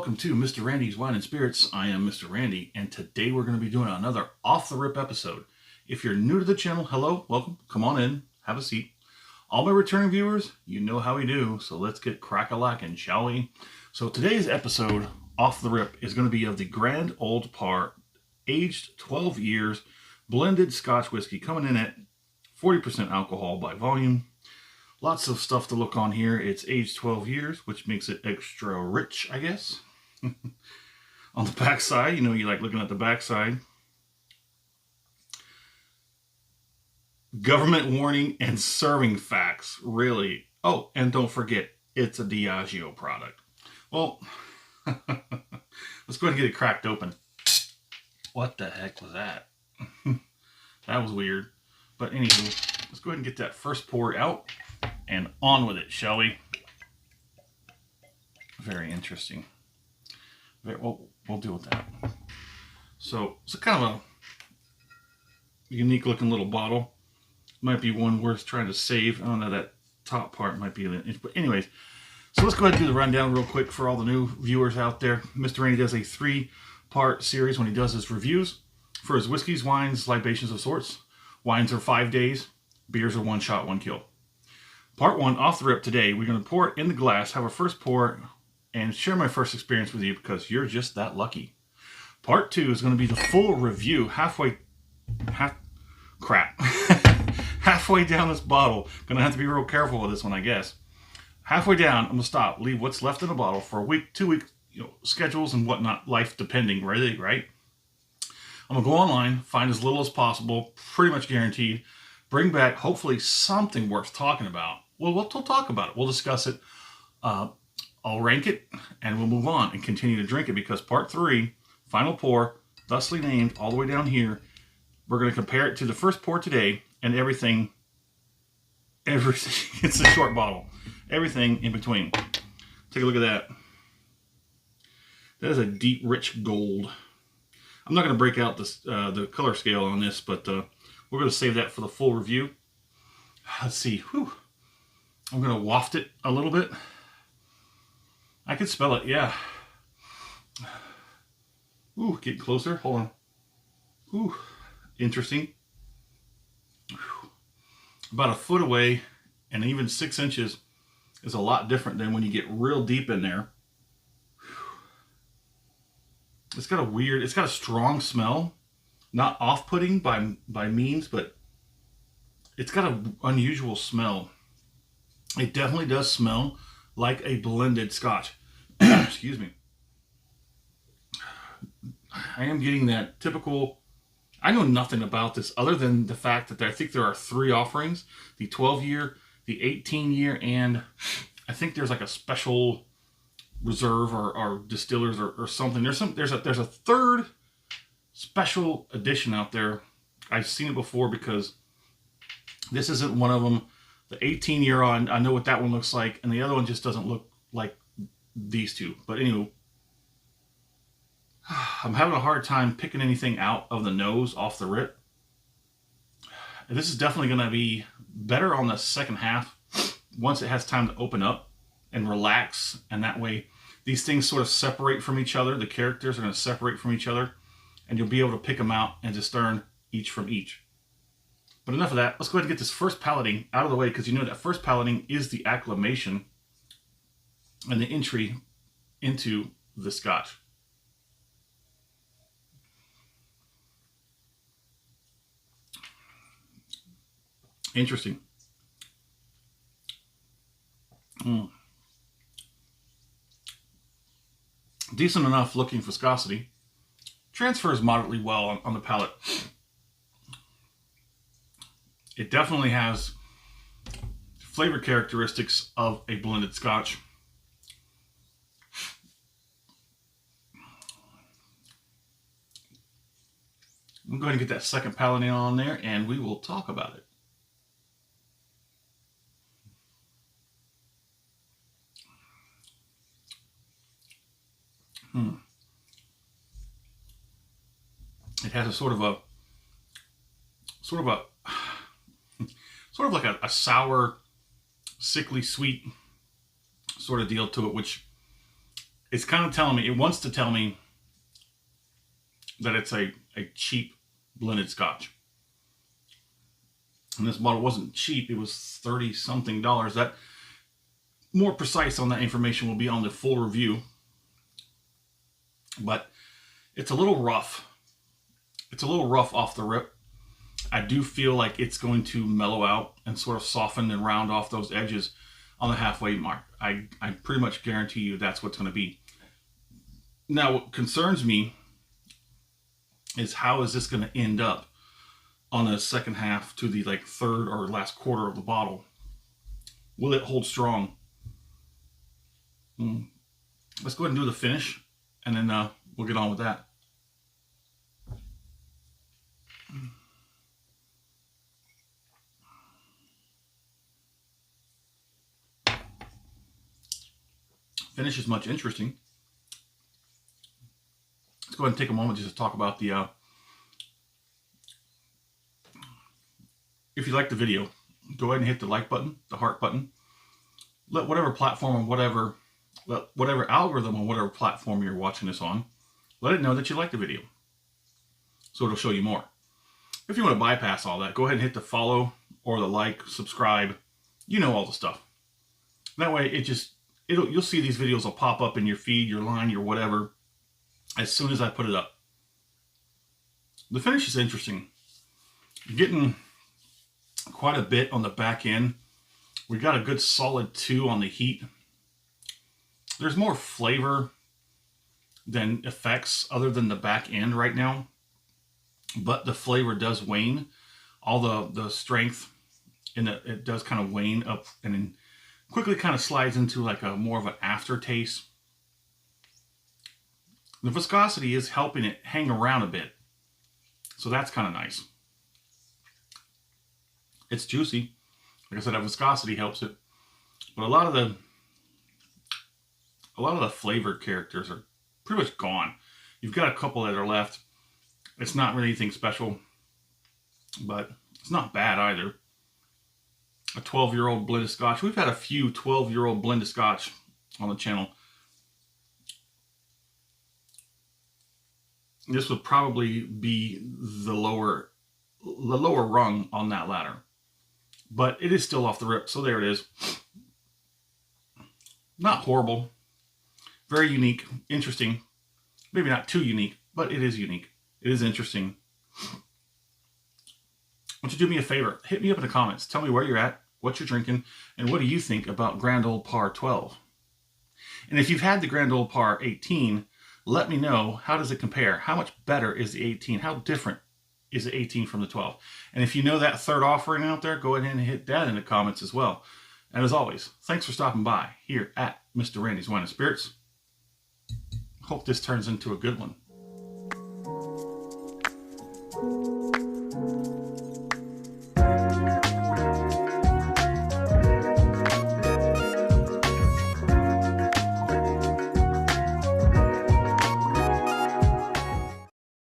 welcome to Mr. Randy's Wine and Spirits. I am Mr. Randy, and today we're going to be doing another off-the-rip episode. If you're new to the channel, hello, welcome, come on in, have a seat. All my returning viewers, you know how we do, so let's get crack-a-lackin', shall we? So today's episode, off the rip, is going to be of the Grand Old Parr, aged 12 years, blended Scotch whiskey, coming in at 40% alcohol by volume. Lots of stuff to look on here. It's aged 12 years, which makes it extra rich, I guess. On the back side, you know, you like looking at the back side. Government warning and serving facts, really. Oh, and don't forget, it's a Diageo product. Well, let's go ahead and get it cracked open. What the heck was that? That was weird. But anywho, let's go ahead and get that first pour out. And on with it, shall we? Very interesting. We'll deal with that. So it's kind of a unique looking little bottle. Might be one worth trying to save. I don't know, that top part might be an inch. But anyways, so let's go ahead and do the rundown real quick for all the new viewers out there. Mr. Randy does a 3-part series when he does his reviews for his whiskeys, wines, libations of sorts. Wines are 5 days. Beers are 1 shot, 1 kill. Part 1, off the rip today, we're going to pour it in the glass, have our first pour, and share my first experience with you because you're just that lucky. Part 2 is going to be the full review, halfway down this bottle. Going to have to be real careful with this one, I guess. Halfway down, I'm going to stop, leave what's left in the bottle for a week, 2 week, schedules and whatnot, life depending, really, right? I'm going to go online, find as little as possible, pretty much guaranteed. Bring back, hopefully, something worth talking about. Well, we'll talk about it. We'll discuss it. I'll rank it, and we'll move on and continue to drink it because Part 3, final pour, thusly named, all the way down here, we're going to compare it to the first pour today and everything, it's a short bottle, everything in between. Take a look at that. That is a deep, rich gold. I'm not going to break out this, the color scale on this, but we're going to save that for the full review. Let's see. Whew. I'm going to waft it a little bit. I can smell it, yeah. Ooh, get closer. Hold on. Ooh, interesting. About a foot away, and even 6 inches is a lot different than when you get real deep in there. It's got a strong smell. Not off-putting by means, but it's got an unusual smell. It definitely does smell like a blended Scotch. Excuse me. I am getting that typical... I know nothing about this other than the fact that I think there are 3 offerings. The 12-year, the 18-year, and I think there's like a special reserve or distillers or something. There's a third special edition out there. I've seen it before because this isn't one of them. The 18-year on, I know what that one looks like, and the other one just doesn't look like these two. But anyway, I'm having a hard time picking anything out of the nose off the rip. And this is definitely going to be better on the second half once it has time to open up and relax, and that way these things sort of separate from each other. The characters are going to separate from each other, and you'll be able to pick them out and discern each from each. But enough of that. Let's go ahead and get this first palating out of the way, because you know that first palating is the acclimation and the entry into the Scotch. Interesting. Decent enough looking viscosity. Transfers moderately well on the palate. It definitely has flavor characteristics of a blended Scotch. I'm going to get that second palating on there and we will talk about it. It has a sort of like a sour, sickly sweet sort of deal to it, which it's kind of telling me, it wants to tell me that it's a cheap blended Scotch. And this bottle wasn't cheap, it was $30 something. That more precise on that information will be on the full review. But it's a little rough. It's a little rough off the rip. I do feel like it's going to mellow out and sort of soften and round off those edges on the halfway mark. I pretty much guarantee you that's what's going to be. Now, what concerns me is how is this going to end up on the second half to the like third or last quarter of the bottle. Will it hold strong? Let's go ahead and do the finish, and then we'll get on with that. Finish is much interesting. Let's go ahead and take a moment just to talk about the if you like the video, go ahead and hit the like button, the heart button. Let whatever platform or whatever algorithm on whatever platform you're watching this on, let it know that you like the video, so it'll show you more. If you want to bypass all that, go ahead and hit the follow or the like, subscribe. You know all the stuff. That way, you'll see these videos will pop up in your feed, your line, your whatever, as soon as I put it up. The finish is interesting. You're getting quite a bit on the back end. We got a good solid 2 on the heat. There's more flavor than effects other than the back end right now, but the flavor does wane. All the strength in it does kind of wane up and then quickly kind of slides into like a more of an aftertaste. The viscosity is helping it hang around a bit, so that's kind of nice. It's juicy. Like I said, that viscosity helps it, but a lot of the flavor characters are pretty much gone. You've got a couple that are left. It's not really anything special, but it's not bad either. A 12-year-old blended Scotch. We've had a few 12-year-old blended Scotch on the channel. This would probably be the lower rung on that ladder, but it is still off the rip. So there it is. Not horrible. Very unique, interesting. Maybe not too unique, but it is unique. It is interesting. Why don't you do me a favor? Hit me up in the comments. Tell me where you're at, what you're drinking, and what do you think about Grand Old Parr 12? And if you've had the Grand Old Parr 18, let me know, how does it compare? How much better is the 18? How different is the 18 from the 12? And if you know that third offering out there, go ahead and hit that in the comments as well. And as always, thanks for stopping by here at Mr. Randy's Wine and Spirits. Hope this turns into a good one.